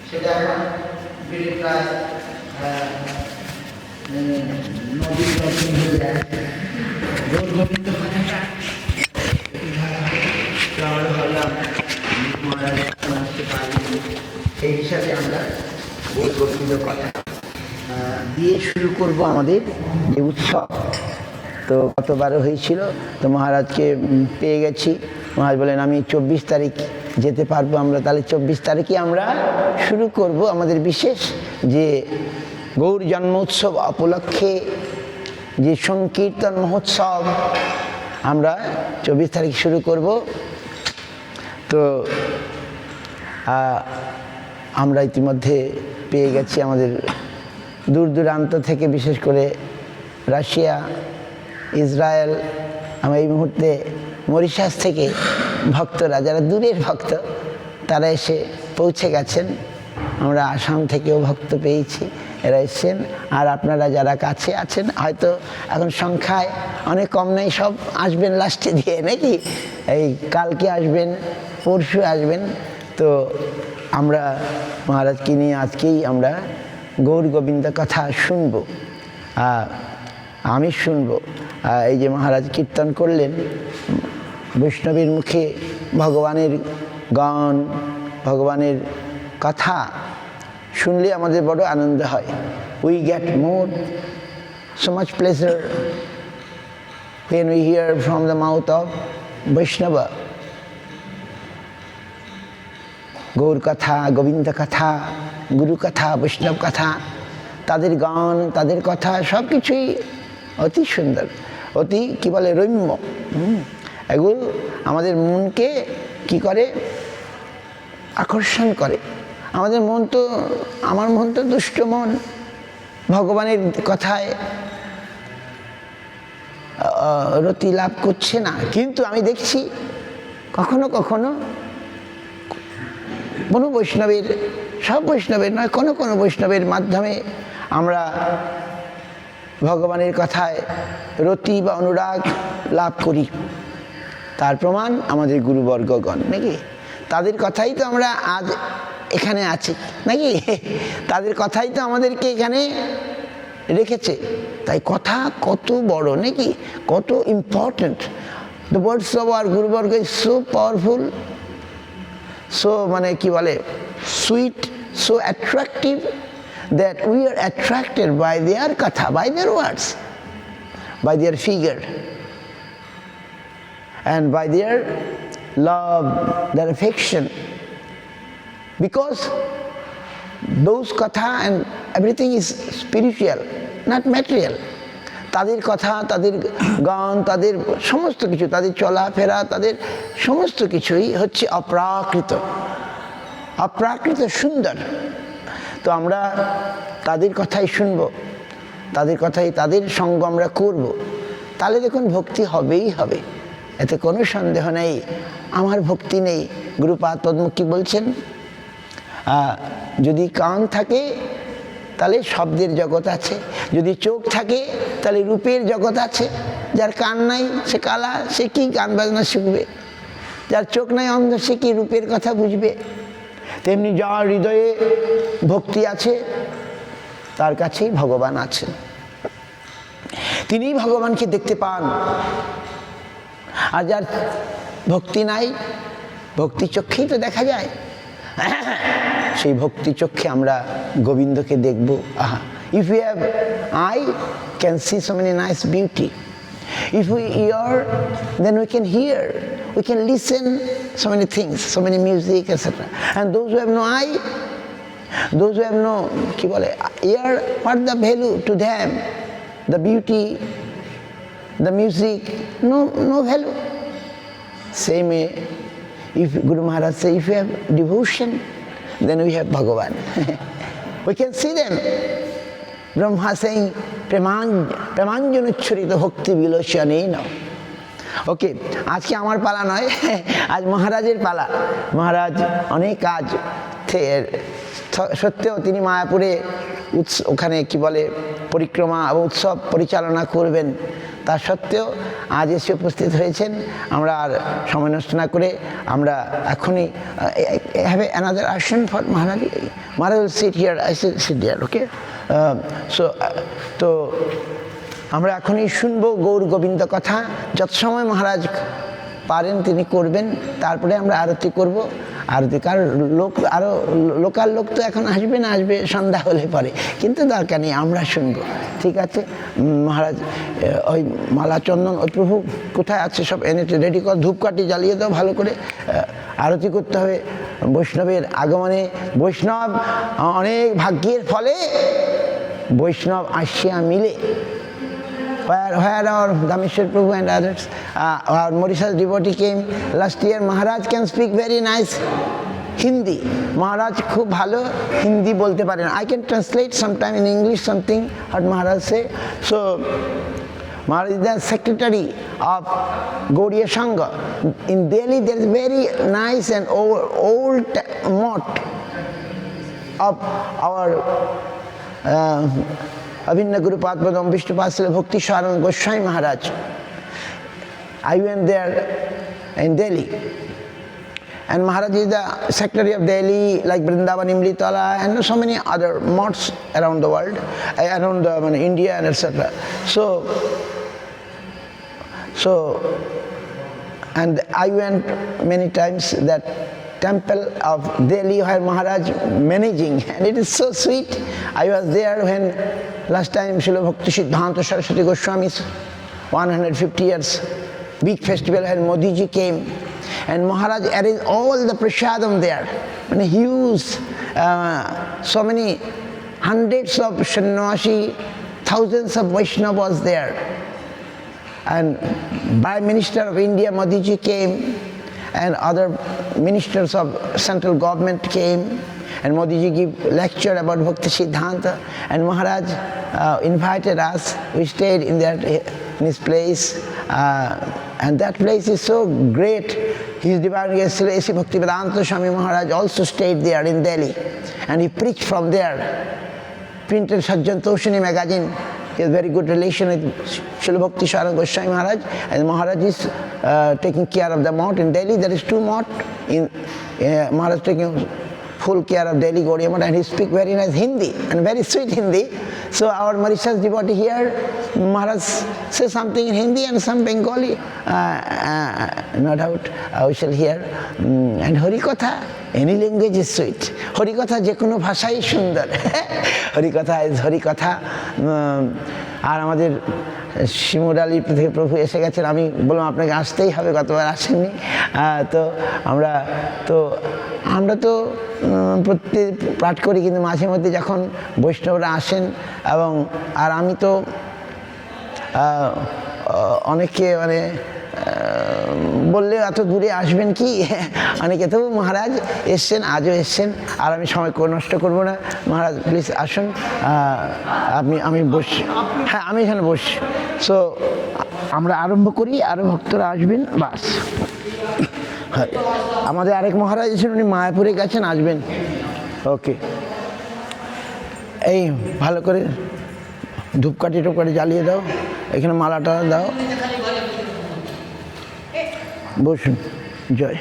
সেটা এখন প্রায় নদীর রকম হয়ে যায়। গোবিন্দ কথাটা আমরা ভাবলাম মহারাজ আসতে পারবেন, এই হিসাবে আমরা গোবিন্দ কথা দিয়ে শুরু করব আমাদের যে উৎসব। তো গতবারও হয়েছিল, তো মহারাজকে পেয়ে গেছি। মহারাজ বলেন আমি 24 তারিখ যেতে পারবো। আমরা তাহলে 24 তারিখে আমরা শুরু করব আমাদের বিশেষ যে গৌর জন্মোৎসব উপলক্ষে যে সংকীর্তন মহোৎসব আমরা 24 তারিখ শুরু করব। তো আমরা ইতিমধ্যে পেয়ে গেছি আমাদের দূর দূরান্ত থেকে, বিশেষ করে রাশিয়া, ইসরায়েল, আমরা এই মুহূর্তে মরিশাস থেকে ভক্তরা, যারা দূরের ভক্ত, তারা এসে পৌঁছে গেছেন। আমরা আসাম থেকেও ভক্ত পেয়েছি, এরা এসছেন। আর আপনারা যারা কাছে আছেন, হয়তো এখন সংখ্যায় অনেক কম নেই, সব আসবেন লাস্টে দিয়ে নাকি, এই কালকে আসবেন, পরশু আসবেন। তো আমরা মহারাজকে নিয়ে আজকেই আমরা গৌর গোবিন্দ কথা শুনব, আমি শুনব। এই যে মহারাজ কীর্তন করলেন, বৈষ্ণবের মুখে ভগবানের গান, ভগবানের কথা শুনলে আমাদের বড় আনন্দ হয়। We get more so much pleasure when we hear from the mouth of Vaishnava Gaura কথা, গোবিন্দ কথা, গুরু কথা, বৈষ্ণব কথা, তাদের গান, তাদের কথা সব কিছুই অতি সুন্দর, অতি কি বলে রম্য। এগুলো আমাদের মনকে কি করে, আকর্ষণ করে। আমাদের মন তো, আমার মন তো দুষ্ট মন, ভগবানের কথায় রতি লাভ করছে না। কিন্তু আমি দেখছি কখনো কখনো কোনো বৈষ্ণবের, সব বৈষ্ণবের নয়, কোনো কোনো বৈষ্ণবের মাধ্যমে আমরা ভগবানের কথায় রতি বা অনুরাগ লাভ করি। তার প্রমাণ আমাদের গুরুবর্গগণ নাকি, তাদের কথাই তো আমরা আজ এখানে আছি নাকি, তাদের কথাই তো আমাদেরকে এখানে রেখেছে। তাই কথা কত বড় নাকি, কত important. The words of our গুরুবর্গ ইজ সো পাওয়ারফুল, সো মানে কি বলে sweet, so attractive, that we are attracted by their কথা, by their words, by their figure, and by their love, their affection, because those katha and everything is spiritual, not material. তাদের কথা, তাদের গান, তাদের সমস্ত কিছু, তাদের চলাফেরা, তাদের সমস্ত কিছুই হচ্ছে অপ্রাকৃত, অপ্রাকৃত সুন্দর। তো আমরা তাদের কথাই শুনব, তাদের কথাই, তাদের সঙ্গ আমরা করব, তাহলে দেখুন ভক্তি হবেই হবে, এতে কোনো সন্দেহ নেই। আমার ভক্তি নেই, গুরুপাদ পদ্ম কি বলছেন, যদি কান থাকে তাহলে শব্দের জগৎ আছে, যদি চোখ থাকে তাহলে রূপের জগৎ আছে। যার কান নাই সে কালা, সে কি গান বাজনা শিখবে? যার চোখ নাই, অন্ধ, সে কি রূপের কথা বুঝবে? তেমনি যার হৃদয়ে ভক্তি আছে তার কাছেই ভগবান আছেন, তিনিই ভগবানকে দেখতে পান। আর যার ভক্তি নাই, ভক্তি চক্ষেই তো দেখা যায়, সেই ভক্তি চক্ষে আমরা গোবিন্দকে দেখব। আহা, if you have I can see so many nice beauty, if we ear then we can hear, we can listen so many things, so many music, etc. And those who have no eye, those who have no কি বলে ear, what the value to them? The beauty, the music, no value. Same way, if Guru Maharaj say, if you have devotion, then we have Bhagavan. We can see them. Brahma saying, Premanjanachurita bhakti viloshanena. ওকে, আজকে আমার পালা নয়, আজ মহারাজের পালা। মহারাজ অনেক কাজ সত্ত্বেও তিনি মায়াপুরে ওখানে কি বলে পরিক্রমা এবং উৎসব পরিচালনা করবেন, তা সত্ত্বেও আজ এসে উপস্থিত হয়েছেন। আমরা আর সময় নষ্ট না করে আমরা এখনই হ্যাভ অ্যানাদার আসন for Maharaj. Maharaj will sit here, I sit here, okay. So তো আমরা এখনই শুনবো গৌর গোবিন্দ কথা, যত সময় মহারাজ পারেন তিনি করবেন, তারপরে আমরা আরতি করব। আরতি কারণ আরও লোকাল লোক তো এখন আসবে না, আসবে সন্ধ্যা হলে পরে, কিন্তু দরকার নেই, আমরা শুনবো, ঠিক আছে। মহারাজ ওই মালা চন্দন ওই প্রভু কোথায় আছে সব এনে রেডি কর, ধূপকাঠি জ্বালিয়ে দাও ভালো করে, আরতি করতে হবে বৈষ্ণবের আগমনে। বৈষ্ণব অনেক ভাগ্যের ফলে বৈষ্ণব আসিয়া মিলে। Where our Dhameshwar Prabhu and others, our Mauritius devotee came last year. Maharaj can speak very nice Hindi. Maharaj খুব ভালো হিন্দি বলতে পারেন। I can translate sometime in English something what Maharaj say. So Maharaj is the secretary of Gaudiya Sangha. In Delhi there is very nice and old mott of our Abhinna Guru Padmadam Vishnu Pasila Bhakti Sharan Goswami Maharaj. I went there in Delhi. And Maharaj is the secretary of Delhi, like Vrindavan, Imlitala, and so many other motts around the world, around India and etc. So, and I went many times that temple of Delhi where Maharaj managing, and it is so sweet. I was there when last time Srila Bhakti Siddhanta Saraswati Goswami's 150 years big festival when Modi ji came, and Maharaj arranged all the prasadam there, and huge, so many hundreds of sannyasi, thousands of Vaishnavas there, and Prime Minister of India Modi ji came, and other ministers of central government came, and Modi ji gave lecture about Bhakti Siddhanta, and Maharaj invited us. We stayed in his place, and that place is so great. His Divine Grace Srila A.C. Bhaktivedanta Swami Maharaj also stayed there in Delhi, and he preached from there. Printed Sajjan Toshini magazine. He has very good relation with Srila Bhakti Sharan Goswami Maharaj, and Maharaj is taking care of the mott in Delhi. There is 2 mott in Maharaj taking full care of Delhi Gaudiya Math, and he speak very nice Hindi and very sweet Hindi. So our Mauritius devotee here, Maharaj say something in Hindi and some Bengali, no doubt we shall hear. And Harikatha, any language is sweet. Harikatha je kono bhashai sundar. Harikatha is Harikatha. আর আমাদের শিমুরালি প্রভু এসে গেছেন, আমি বললাম আপনাকে আসতেই হবে, গতবার আসেননি। তো আমরা তো প্রত্যেক পাঠ করি, কিন্তু মাঝে মধ্যে যখন বৈষ্ণবরা আসেন এবং আর আমি তো অনেকে বললে এত দূরে আসবেন কি, অনেকে তবু মহারাজ এসছেন, আজও এসছেন, আর আমি সময় নষ্ট করব না। মহারাজ প্লিজ আসুন, আমি বসি, হ্যাঁ আমি এখানে বসি। সো আমরা আরম্ভ করি, আরও ভক্তরা আসবেন, বাস। হ্যাঁ, আমাদের আরেক মহারাজ আছেন, উনি মায়াপুরে গেছেন, আসবেন। ওকে, এই ভালো করে ধূপকাঠি টুপকাঠি জ্বালিয়ে দাও, এখানে মালাটা দাও, বসুন, জয়।